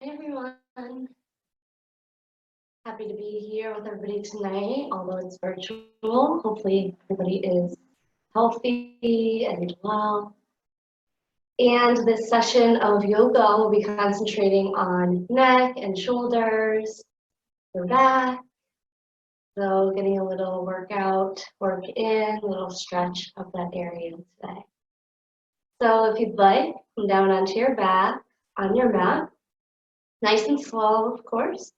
Hi everyone, happy to be here with everybody tonight, although it's virtual. Hopefully everybody is healthy and well. And this session of yoga will be concentrating on neck and shoulders, your back. So getting a little work in, a little stretch of that area today. So if you'd like, come down onto your back on your mat, nice and slow, of course.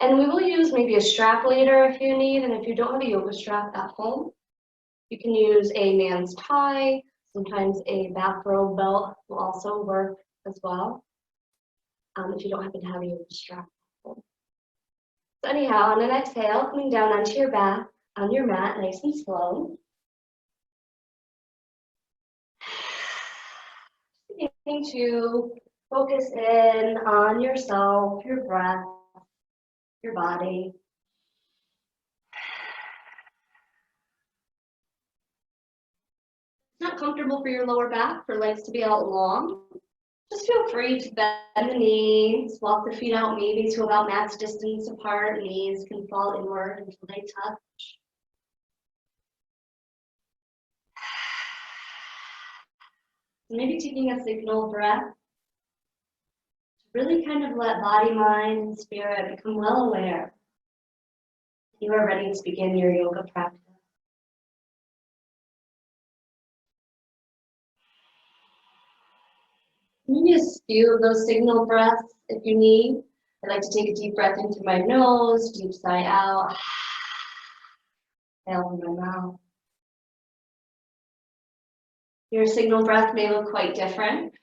And we will use maybe a strap later if you need, and if you don't have a yoga strap at home, you can use a man's tie. Sometimes a bathrobe belt will also work as well, if you don't happen to have a yoga strap at home. So anyhow, on an exhale, coming down onto your back, on your mat, nice and slow. Beginning to focus in on yourself, your breath, your body. Not comfortable for your lower back, for legs to be out long, just feel free to bend the knees, walk the feet out maybe to about max distance apart. Knees can fall inward until they touch. Maybe taking a signal breath to really kind of let body, mind, and spirit become well aware. You are ready to begin your yoga practice. Maybe a few of those signal breaths if you need. I like to take a deep breath into my nose, deep sigh out, exhale from my mouth. Your signal breath may look quite different.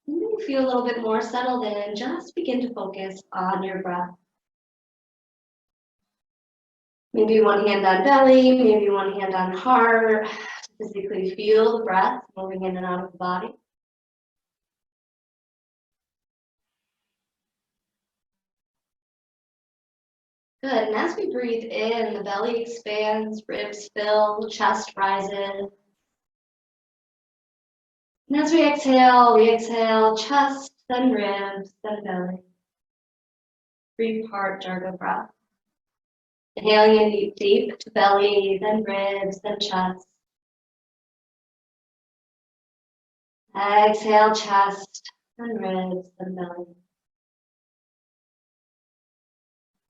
When you feel a little bit more settled in, just begin to focus on your breath. Maybe one hand on belly, maybe one hand on heart, to physically feel the breath moving in and out of the body. Good, and as we breathe in, the belly expands, ribs fill, chest rises. And as we exhale chest, then ribs, then belly. 3-part Durga breath. Inhaling in deep, deep to belly, then ribs, then chest. Exhale, chest, then ribs, then belly.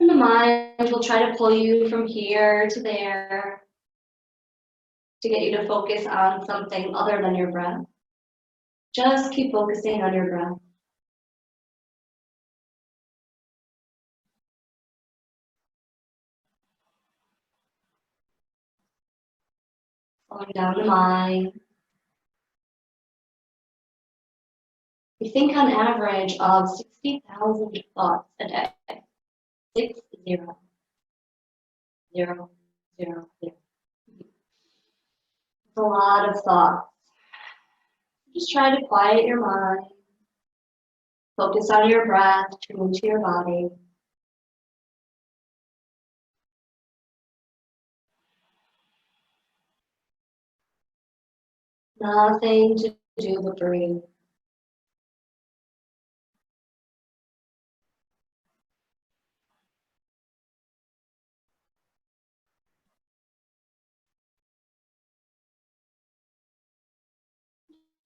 And the mind will try to pull you from here to there to get you to focus on something other than your breath. Just keep focusing on your breath. Slowing down the mind. We think on average of 60,000 thoughts a day. 6, 0, 0, 0, 0. It's a lot of thoughts. Just try to quiet your mind. Focus on your breath, tune to your body. Nothing to do but breathe.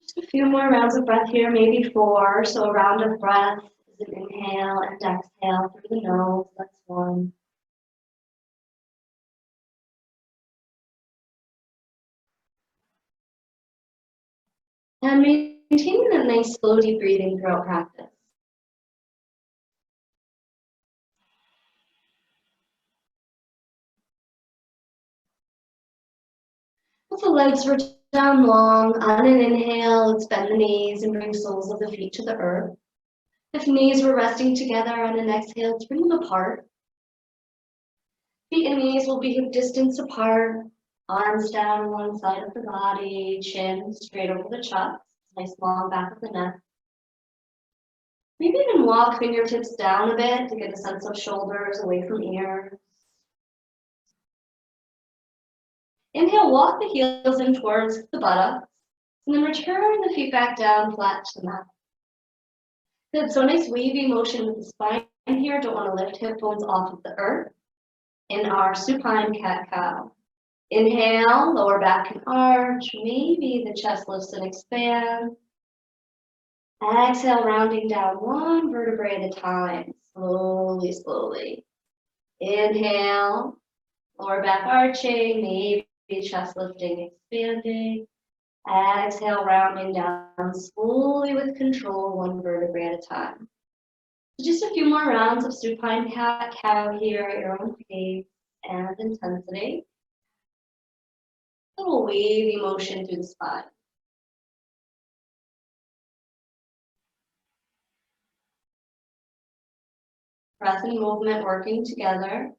Just a few more rounds of breath here, maybe 4. So a round of breath is an inhale and exhale through the nose. That's 1. And maintaining that nice slow deep breathing throughout practice. If the legs were down long, on an inhale, let's bend the knees and bring soles of the feet to the earth. If knees were resting together on an exhale, let's bring them apart. Feet and knees will be hip distance apart. Arms down one side of the body, chin straight over the chest, nice long back of the neck. Maybe even walk fingertips down a bit to get a sense of shoulders away from ears. Inhale, walk the heels in towards the buttocks. And then return the feet back down flat to the mat. Good, so nice wavy motion with the spine here. Don't want to lift hip bones off of the earth. In our supine cat-cow. Inhale, lower back and arch. Maybe the chest lifts and expands. Exhale, rounding down one vertebrae at a time. Slowly, slowly. Inhale, lower back arching. Maybe chest lifting, expanding. Exhale, rounding down slowly with control, one vertebrae at a time. So just a few more rounds of supine cat-cow here at your own pace and intensity. A little wavy motion through the spine. Breath and movement working together.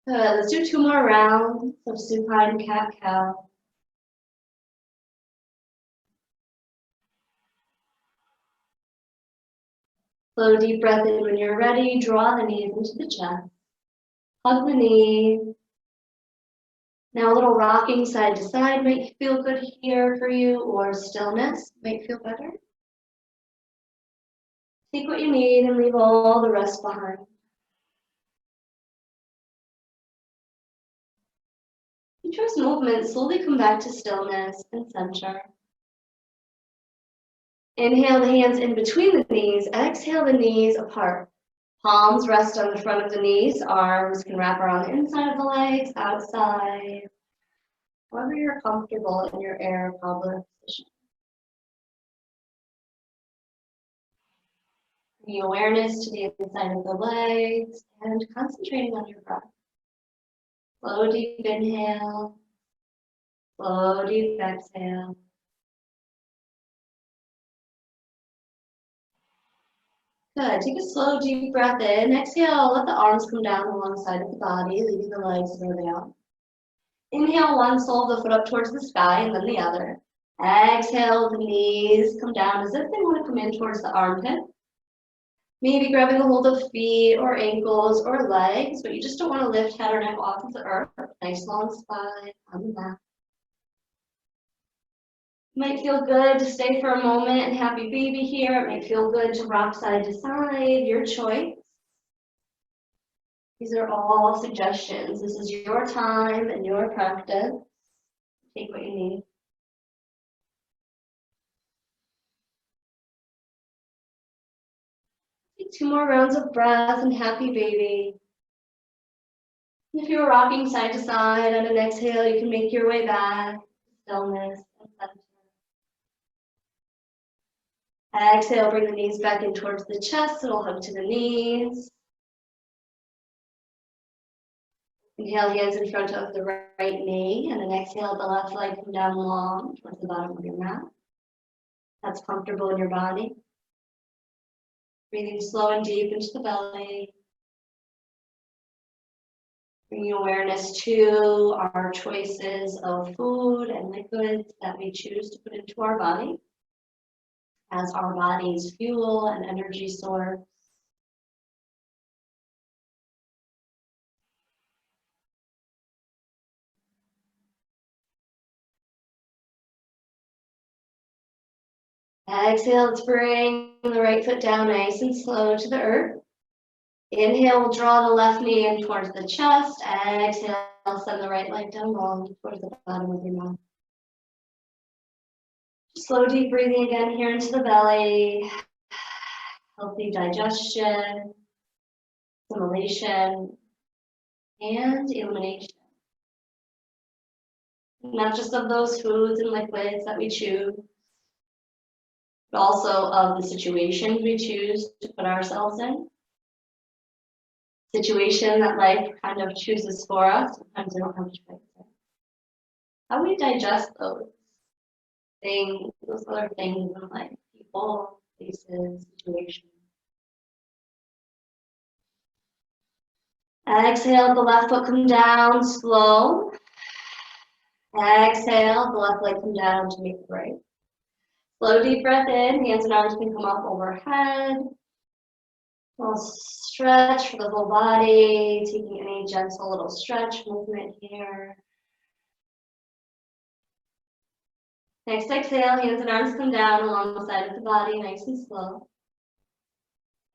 Good. Let's do 2 more rounds of supine cat-cow. Slow, deep breath in when you're ready. Draw the knees into the chest. Hug the knees. Now a little rocking side to side might feel good here for you, or stillness might feel better. Take what you need and leave all the rest behind. You choose movement, slowly come back to stillness and center. Inhale the hands in between the knees, exhale the knees apart. Palms rest on the front of the knees, arms can wrap around the inside of the legs, outside. However you're comfortable in your air cobbler position. Bring awareness to the inside of the legs and concentrating on your breath. Slow, deep inhale. Slow, deep exhale. Good. Take a slow, deep breath in. Exhale, let the arms come down alongside of the body, leaving the legs to go down. Inhale one sole of the foot up towards the sky and then the other. Exhale, the knees come down as if they want to come in towards the armpit. Maybe grabbing a hold of feet or ankles or legs, but you just don't want to lift head or neck off of the earth. Nice long spine on the mat. Might feel good to stay for a moment and happy baby here. It might feel good to rock side to side, your choice. These are all suggestions. This is your time and your practice. Take what you need. Take 2 more rounds of breath and happy baby. If you're rocking side to side on an exhale, you can make your way back. Stillness and center. Exhale, bring the knees back in towards the chest. It'll hug to the knees. Inhale, hands in front of the right knee, and then exhale, the left leg come down long towards the bottom of your mat. That's comfortable in your body. Breathing slow and deep into the belly. Bringing awareness to our choices of food and liquids that we choose to put into our body as our body's fuel and energy source. Exhale, let's bring the right foot down nice and slow to the earth. Inhale, we'll draw the left knee in towards the chest. Exhale, send the right leg down long towards the bottom of your mat. Slow, deep breathing again here into the belly. Healthy digestion, assimilation, and elimination. Not just of those foods and liquids that we choose, but also of the situations we choose to put ourselves in. Situation that life kind of chooses for us. Sometimes we don't have a choice. How we digest those things, those other things in life, people, places, situations. Exhale, the left foot come down slow. Exhale, the left leg come down to meet the right. Slow, deep breath in, hands and arms can come up overhead. Little stretch for the whole body, taking any gentle little stretch movement here. Next exhale, hands and arms come down along the side of the body, nice and slow.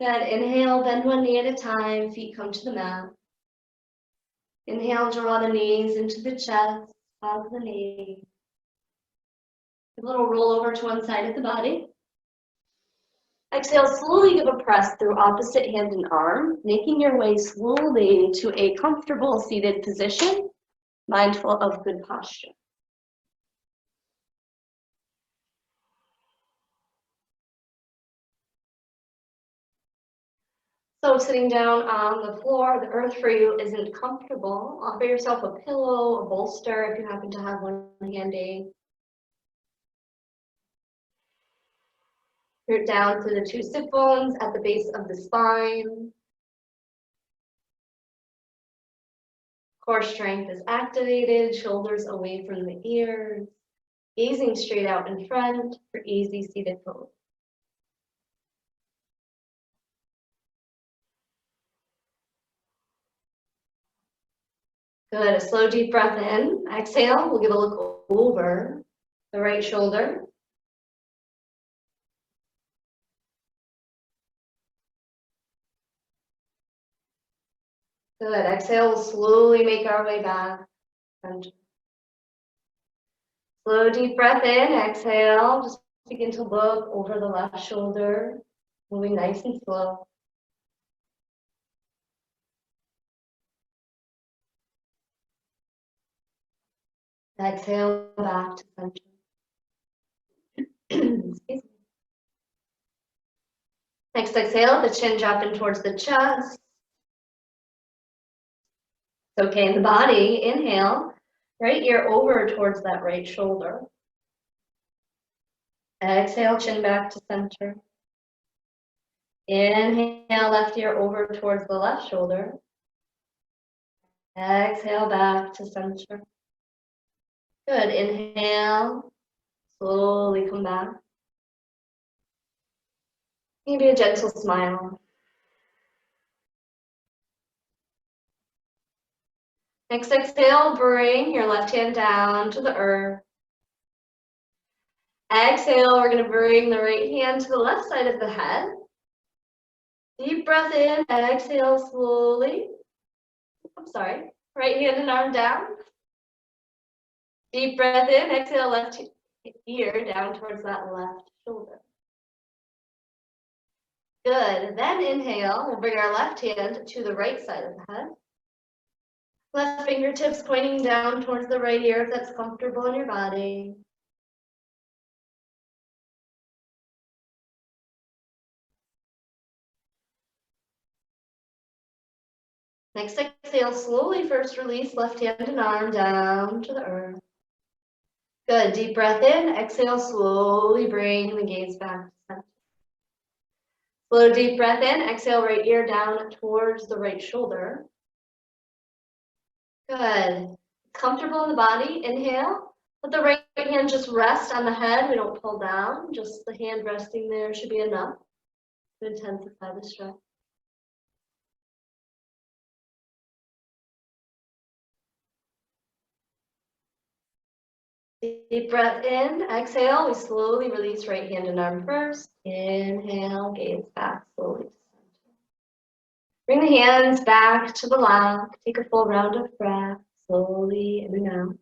Good, inhale, bend one knee at a time, feet come to the mat. Inhale, draw the knees into the chest, hug the knees. A little roll over to one side of the body. Exhale, slowly give a press through opposite hand and arm, making your way slowly to a comfortable seated position, mindful of good posture. So sitting down on the floor, the earth for you isn't comfortable. Offer yourself a pillow, a bolster if you happen to have one handy. Root down to the two sit bones at the base of the spine. Core strength is activated, shoulders away from the ears, gazing straight out in front for easy seated pose. Good, a slow deep breath in. Exhale, we'll give a look over the right shoulder. Good, exhale, we'll slowly make our way back. Slow deep breath in, exhale, just begin to look over the left shoulder, moving nice and slow. Exhale back to center. Excuse me. Next exhale, the chin drop in towards the chest. It's okay in the body. Inhale, right ear over towards that right shoulder. Exhale, chin back to center. Inhale, left ear over towards the left shoulder. Exhale, back to center. Good, inhale, slowly come back. Maybe a gentle smile. Next exhale, bring your left hand down to the earth. Exhale, we're gonna bring the right hand to the left side of the head. Deep breath in, exhale slowly. I'm sorry, right hand and arm down. Deep breath in, exhale, left ear down towards that left shoulder. Good, then inhale, we'll bring our left hand to the right side of the head. Left fingertips pointing down towards the right ear if that's comfortable in your body. Next exhale, slowly first release left hand and arm down to the earth. Good, deep breath in, exhale, slowly bring the gaze back to center. Slow deep breath in, exhale, right ear down towards the right shoulder. Good, comfortable in the body, inhale. Let the right hand just rest on the head, we don't pull down, just the hand resting there should be enough to intensify the stretch. Deep breath in, exhale, we slowly release right hand and arm first. Inhale, gaze back slowly to center. Bring the hands back to the lap, take a full round of breath, slowly in and out.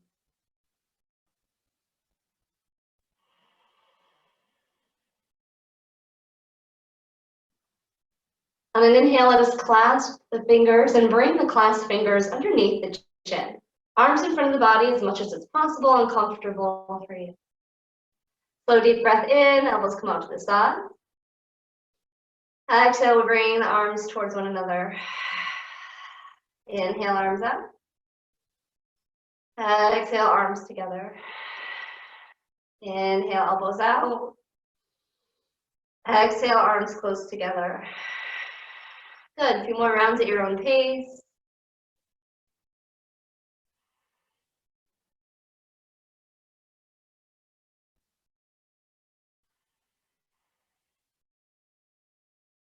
On an inhale, let us clasp the fingers and bring the clasped fingers underneath the chin. Arms in front of the body as much as it's possible and comfortable for you. Slow deep breath in, elbows come out to the side. Exhale, we'll bring the arms towards one another. Inhale, arms up. Exhale, arms together. Inhale, elbows out. Exhale, arms close together. Good, a few more rounds at your own pace.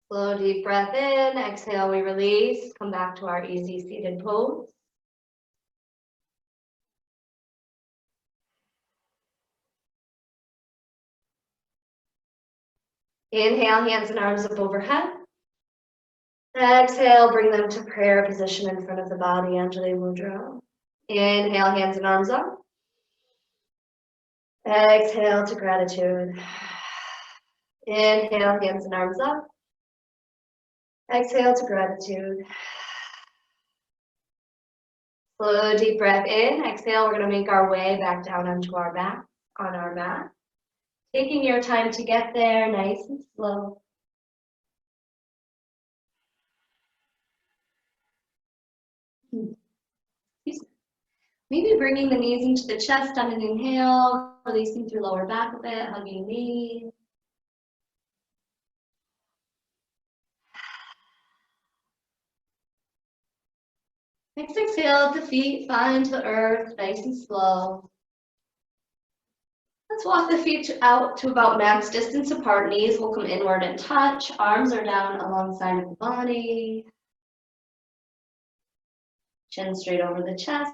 Slow, deep breath in. Exhale, we release. Come back to our easy seated pose. Inhale, hands and arms up overhead. Exhale, bring them to prayer position in front of the body, Anjali Mudra. Inhale, hands and arms up. Exhale to gratitude. Inhale, hands and arms up. Exhale to gratitude. Slow, deep breath in. Exhale, we're going to make our way back down onto our back, on our mat. Taking your time to get there, nice and slow. Maybe bringing the knees into the chest on an inhale, releasing through lower back a bit, hugging knees. Next exhale, the feet find the earth, nice and slow. Let's walk the feet out to about max distance apart. Knees will come inward and touch. Arms are down alongside of the body. Chin straight over the chest.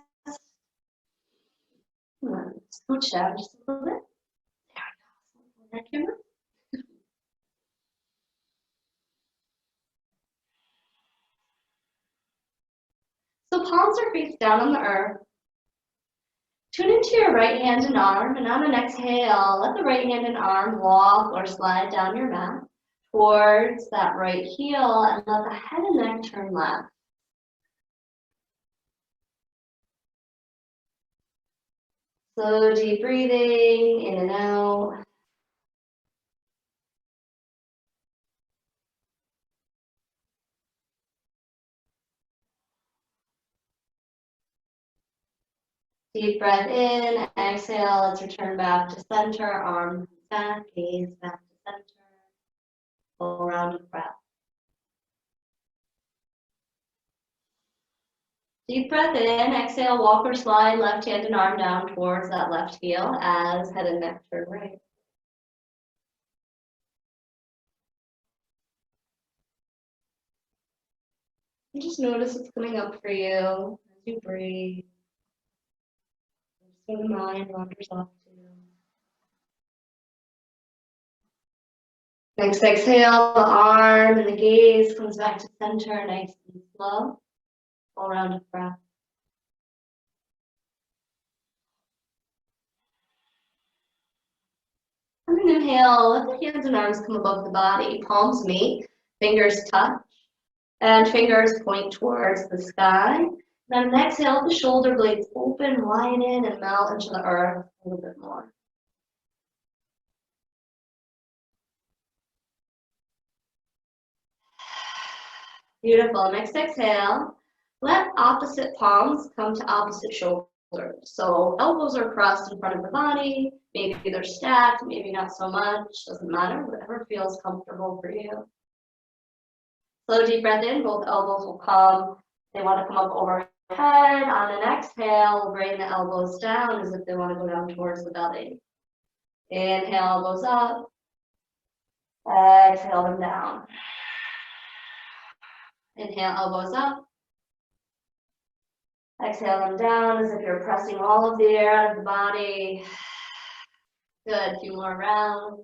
Scooch down just a little bit. There we go. So palms are face down on the earth. Tune into your right hand and arm, and on an exhale, let the right hand and arm walk or slide down your mat towards that right heel, and let the head and neck turn left. Slow, deep breathing in and out. Deep breath in, exhale, let's return back to center, arms back, gaze back to center. Full round of breath. Deep breath in, exhale, walk or slide left hand and arm down towards that left heel as head and neck turn right. And just notice what's coming up for you as you breathe. So the mind wanders off too. Next exhale, the arm and the gaze comes back to center, nice and slow. Full round of breath. And then inhale, let the hands and arms come above the body. Palms meet, fingers touch, and fingers point towards the sky. Then exhale, the shoulder blades open, widen, and melt into the earth a little bit more. Beautiful. Next exhale, let opposite palms come to opposite shoulders. So elbows are crossed in front of the body. Maybe they're stacked, maybe not so much. Doesn't matter. Whatever feels comfortable for you. Slow, deep breath in. Both elbows will come. They want to come up overhead. On an exhale, we'll bring the elbows down as if they want to go down towards the belly. Inhale, elbows up. Exhale them down. Inhale, elbows up. Exhale them down as if you're pressing all of the air out of the body. Good, a few more rounds.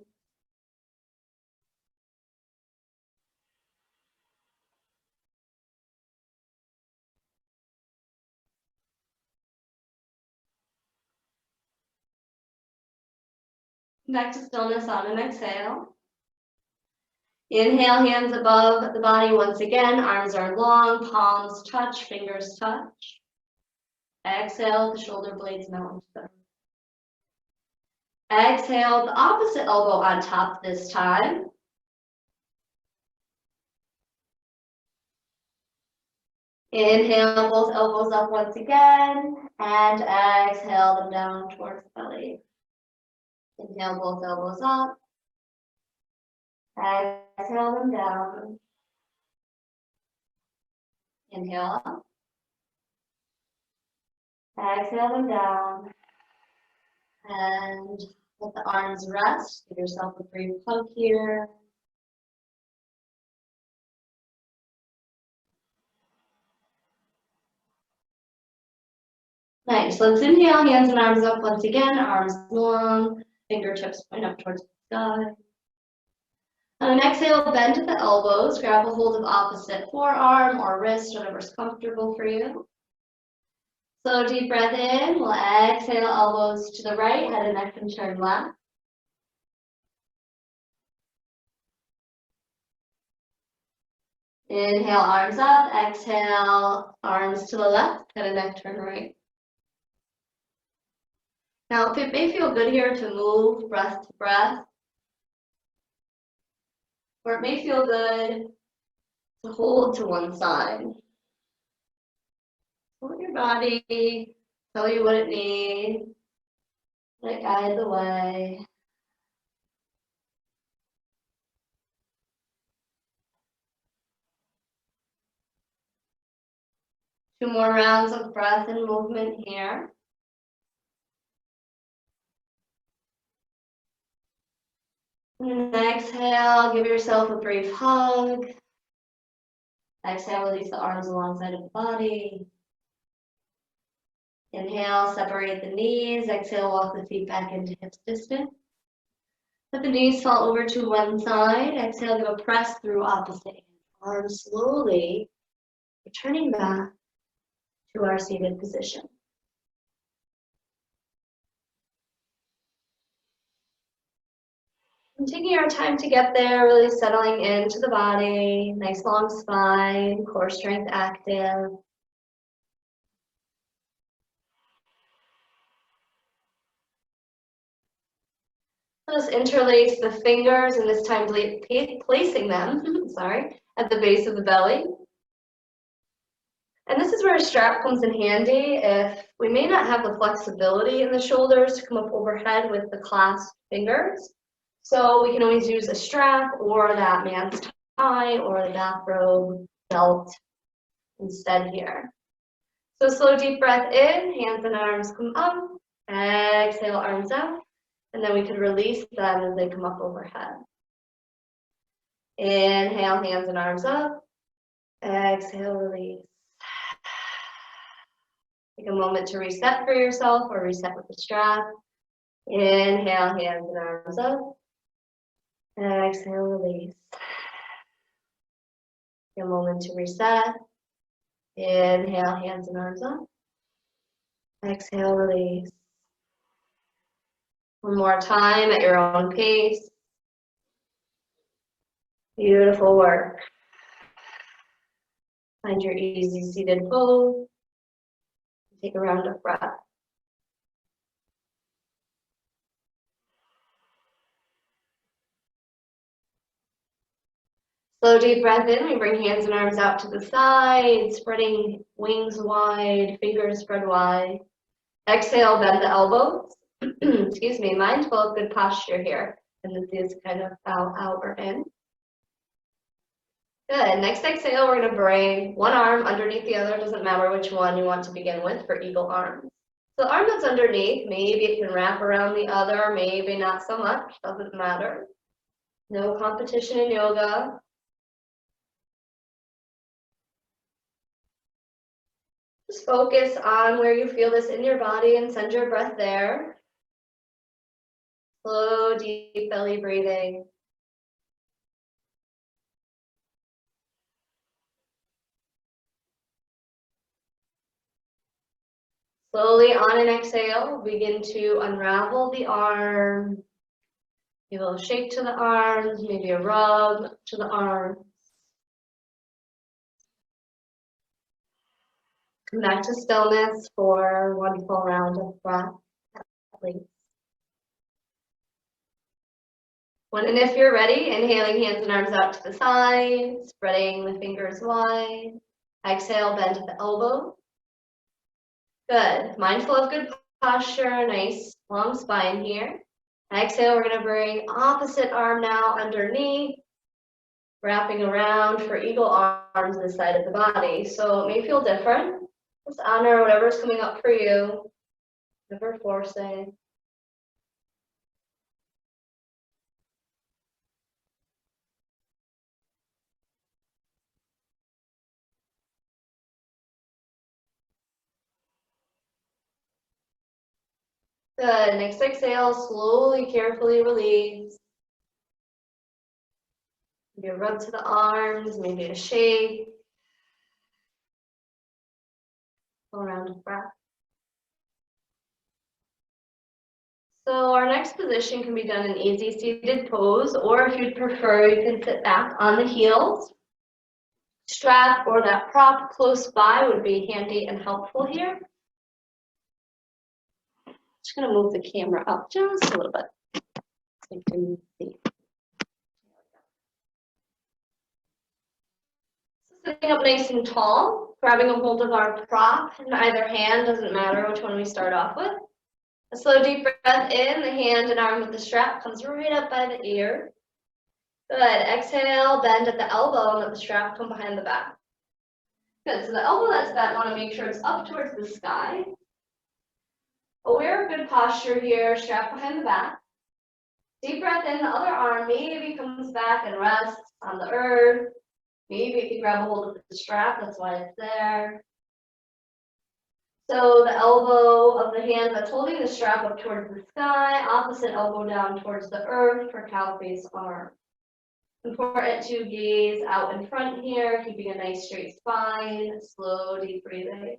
Back to stillness on an exhale. Inhale, hands above the body once again. Arms are long, palms touch, fingers touch. Exhale, the shoulder blades melt into the earth. Exhale, the opposite elbow on top this time. Inhale, both elbows up once again, and exhale them down towards the belly. Inhale, both elbows up. Exhale them down. Inhale up. Exhale them down. And let the arms rest. Give yourself a brief hug here. Nice. Let's inhale, hands and arms up once again, arms long, fingertips point up towards the sky. On an exhale, bend at the elbows, grab a hold of opposite forearm or wrist, whatever's comfortable for you. Slow deep breath in, we'll exhale, elbows to the right, head and neck can turn left. Inhale, arms up, exhale, arms to the left, head and neck turn right. Now, if it may feel good here to move breath to breath, or it may feel good to hold to one side. Hold your body, tell you what it needs, let it guide the way. Two more rounds of breath and movement here. And exhale, give yourself a brief hug. Exhale, release the arms alongside of the body. Inhale, separate the knees. Exhale, walk the feet back into hips distance. Let the knees fall over to one side. Exhale, give a press through opposite hand. Arms slowly returning back to our seated position. And taking our time to get there, really settling into the body, nice long spine, core strength active. Let's interlace the fingers, and this time placing them, at the base of the belly. And this is where a strap comes in handy if we may not have the flexibility in the shoulders to come up overhead with the clasped fingers. So we can always use a strap or that man's tie or the bathrobe belt instead here. So slow deep breath in, hands and arms come up, exhale, arms out, and then we can release them as they come up overhead. Inhale, hands and arms up, exhale, release. Take a moment to reset for yourself or reset with the strap. Inhale, hands and arms up, exhale, release. Take a moment to reset. Inhale, hands and arms up. Exhale, release. One more time at your own pace. Beautiful work. Find your easy seated pose. Take a round of breath. Slow deep breath in. We bring hands and arms out to the side, spreading wings wide, fingers spread wide. Exhale, bend the elbows. Excuse me, mindful of good posture here. And this is kind of bow out or in. Good. Next exhale, we're going to bring one arm underneath the other. Doesn't matter which one you want to begin with for eagle arms. So the arm that's underneath, maybe it can wrap around the other, maybe not so much. Doesn't matter. No competition in yoga. Just focus on where you feel this in your body and send your breath there. Slow, deep belly breathing. Slowly on an exhale, begin to unravel the arm. Give a little shake to the arms, maybe a rub to the arms. Come back to stillness for one full round of breath, at least. When and if you're ready, inhaling, hands and arms out to the side, spreading the fingers wide. Exhale, bend at the elbow. Good. Mindful of good posture, nice long spine here. Exhale, we're going to bring opposite arm now underneath, wrapping around for eagle arms on the side of the body. So it may feel different. Just honor whatever's coming up for you, never forcing. Good. Next exhale, slowly, carefully release. Maybe a rub to the arms, maybe a shake. Go around with breath. So our next position can be done in easy seated pose, or if you'd prefer, you can sit back on the heels. Strap or that prop close by would be handy and helpful here. Just gonna move the camera up just a little bit so you can see. Sitting up nice and tall, grabbing a hold of our prop in either hand, doesn't matter which one we start off with. A slow deep breath in, the hand and arm with the strap comes right up by the ear. Good, exhale, bend at the elbow and let the strap come behind the back. Good, so the elbow that's bent, want to make sure it's up towards the sky. Aware of good posture here, strap behind the back. Deep breath in, the other arm maybe comes back and rests on the earth. Maybe if you grab a hold of the strap, that's why it's there. So the elbow of the hand that's holding the strap up towards the sky, opposite elbow down towards the earth for cow face arm. Important to gaze out in front here, keeping a nice straight spine, slow, deep breathing.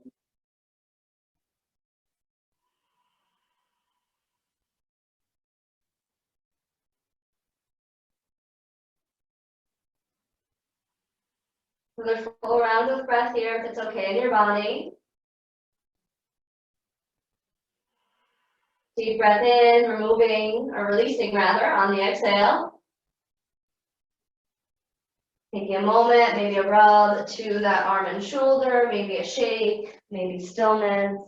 Another full round of breath here if it's okay in your body. Deep breath in, removing or releasing rather on the exhale. Taking a moment, maybe a rub to that arm and shoulder, maybe a shake, maybe stillness.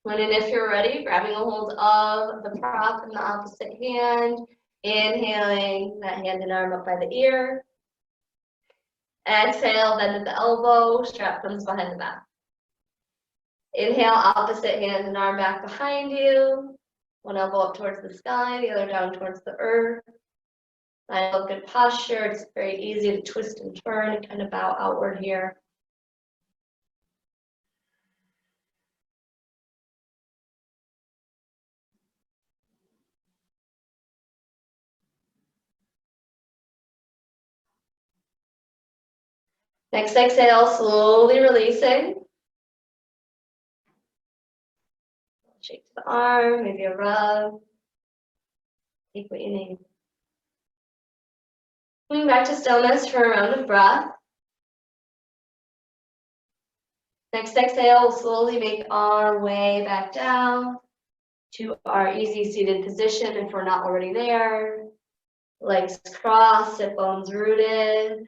When and if you're ready, grabbing a hold of the prop in the opposite hand, inhaling that hand and arm up by the ear. Exhale, bend at the elbow, strap comes behind the back. Inhale, opposite hand and arm back behind you. One elbow up towards the sky, the other down towards the earth. I love good posture. It's very easy to twist and turn and kind of bow outward here. Next exhale, slowly releasing. Shake to the arm, maybe a rub. Take what you need. Coming back to stillness for a round of breath. Next exhale, we'll slowly make our way back down to our easy seated position if we're not already there. Legs crossed, sit bones rooted.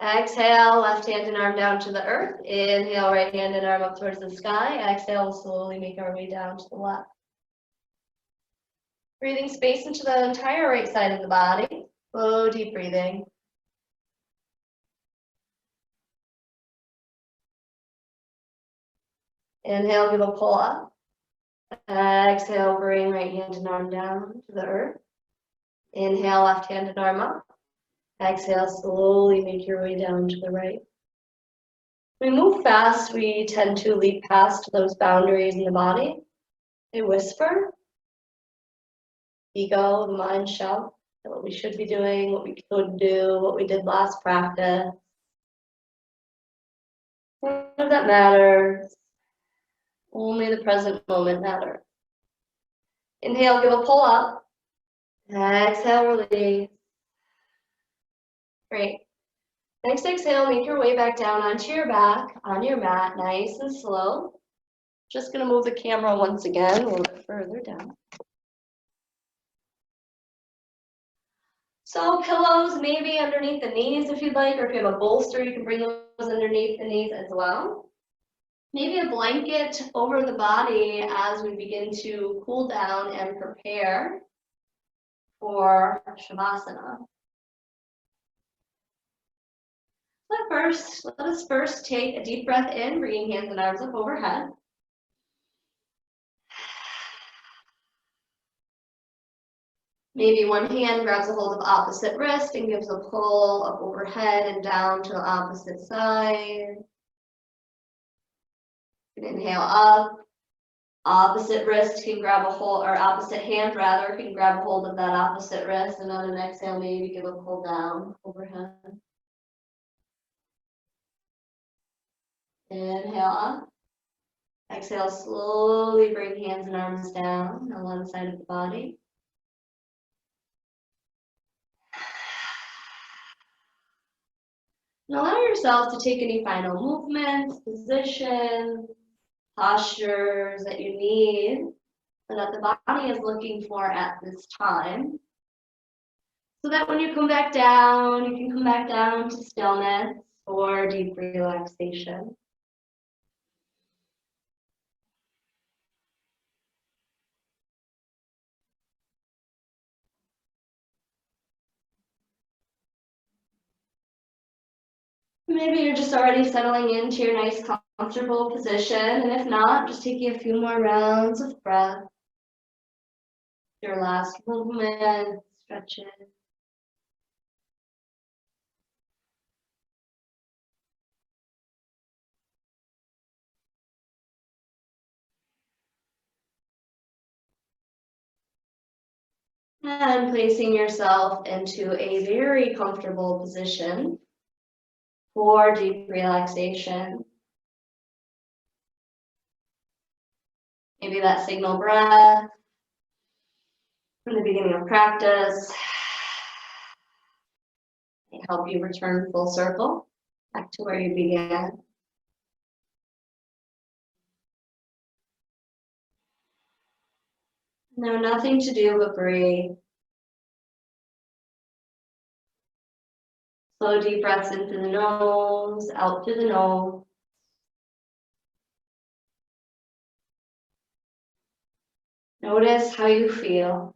Exhale, left hand and arm down to the earth. Inhale, right hand and arm up towards the sky. Exhale, slowly make our way down to the left. Breathing space into the entire right side of the body. Slow, deep breathing. Inhale, give a pull up. Exhale, bring right hand and arm down to the earth. Inhale, left hand and arm up. Exhale, slowly make your way down to the right. When we move fast, we tend to leap past those boundaries in the body. They whisper. Ego, the mind shout what we should be doing, what we could do, what we did last practice. None of that matters. Only the present moment matters. Inhale, give a pull up. Exhale, release. Great. Next exhale, make your way back down onto your back, on your mat, nice and slow. Just gonna move the camera once again a little bit further down. So pillows maybe underneath the knees if you'd like, or if you have a bolster, you can bring those underneath the knees as well. Maybe a blanket over the body as we begin to cool down and prepare for Shavasana. Let us first take a deep breath in, bringing hands and arms up overhead. Maybe one hand grabs a hold of opposite wrist and gives a pull up overhead and down to the opposite side. And inhale up. Opposite wrist can grab a hold, or opposite hand rather, can grab a hold of that opposite wrist, and on an exhale, maybe give a pull down overhead. Inhale up. Exhale, slowly bring hands and arms down on one side of the body. And allow yourself to take any final movements, positions, postures that you need, or that the body is looking for at this time. So that when you come back down, you can come back down to stillness or deep relaxation. Maybe you're just already settling into your nice, comfortable position, and if not, just taking a few more rounds of breath. Your last movement, stretches. And placing yourself into a very comfortable position for deep relaxation. Maybe that signal breath from the beginning of practice may help you return full circle back to where you began. No, nothing to do but breathe. Slow deep breaths in through the nose, out through the nose. Notice how you feel.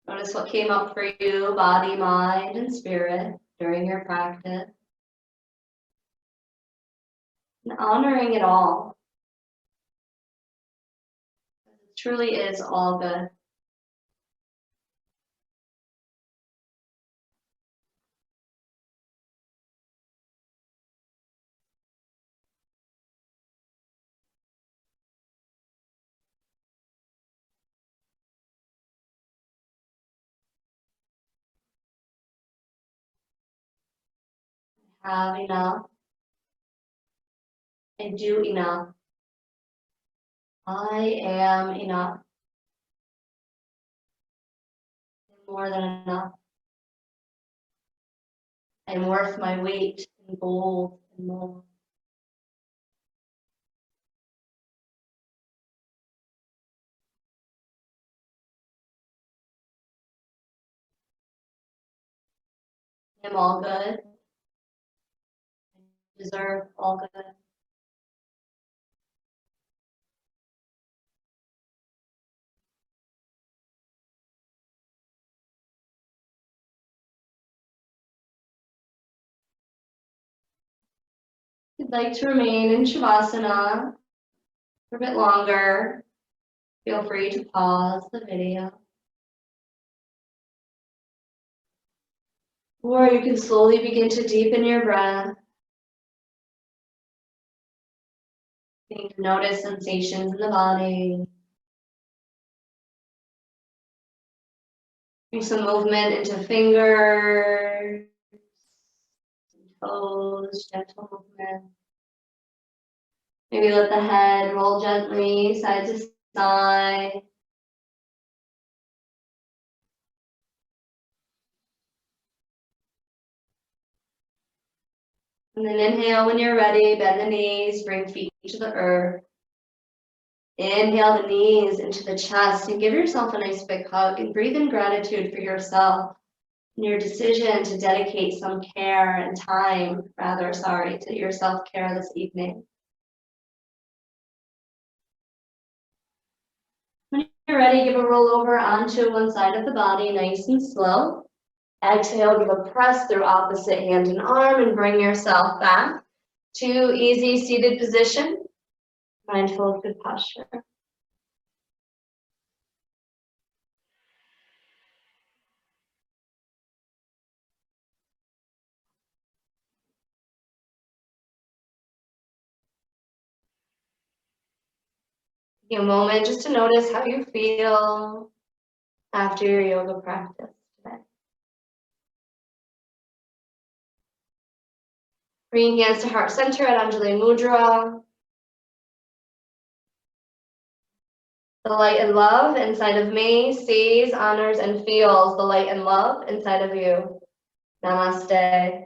Notice what came up for you, body, mind, and spirit during your practice. And honoring it all. It truly is all good. Have enough. I do enough. I am enough. More than enough. I'm worth my weight in gold and more. I'm all good. I deserve all good. If you'd like to remain in Shavasana for a bit longer, feel free to pause the video. Or you can slowly begin to deepen your breath. Begin to notice sensations in the body. Bring some movement into fingers, toes, gentle movement. Maybe let the head roll gently side to side. And then inhale when you're ready, bend the knees, bring feet to the earth. Inhale the knees into the chest and give yourself a nice big hug and breathe in gratitude for yourself and your decision to dedicate some care and time, to your self-care this evening. When you're ready, give a roll over onto one side of the body, nice and slow. Exhale, give a press through opposite hand and arm and bring yourself back to easy seated position. mindful of good posture. Take a moment just to notice how you feel after your yoga practice today. Bringing hands to heart center at Anjali Mudra. The light and love inside of me sees, honors, and feels the light and love inside of you. Namaste.